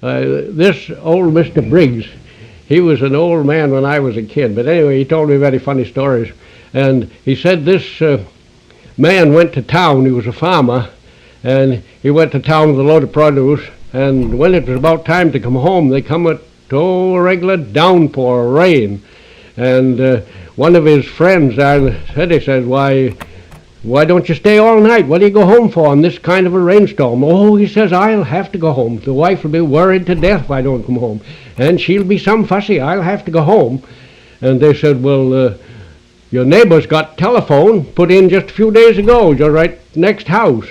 This old Mr. Briggs, he was an old man when I was a kid, but anyway, he told me very funny stories. And he said this man went to town. He was a farmer, and he went to town with a load of produce, and when it was about time to come home, they come with a regular downpour, rain. And one of his friends said, he says, why don't you stay all night? What do you go home for in this kind of a rainstorm? Oh, he says, I'll have to go home. The wife will be worried to death if I don't come home. And she'll be some fussy. I'll have to go home. And they said, well, your neighbor's got telephone put in just a few days ago, just right next house.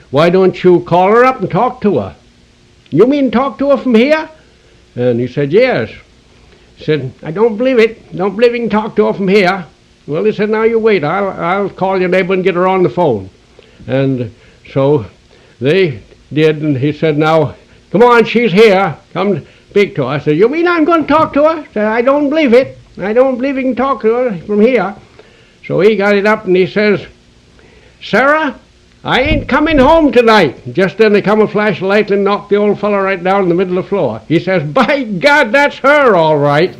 Why don't you call her up and talk to her? You mean talk to her from here? And he said, yes. He said, I don't believe it. Don't believe you can talk to her from here. Well, he said, now you wait. I'll call your neighbor and get her on the phone. And so they did, and he said, now, come on, she's here. Come speak to her. I said, you mean I'm going to talk to her? I said, I don't believe it. I don't believe you can talk to her from here. So he got it up and he says, Sarah, I ain't coming home tonight. Just then they come a flash of light and knocked the old fellow right down in the middle of the floor. He says, by God, that's her all right.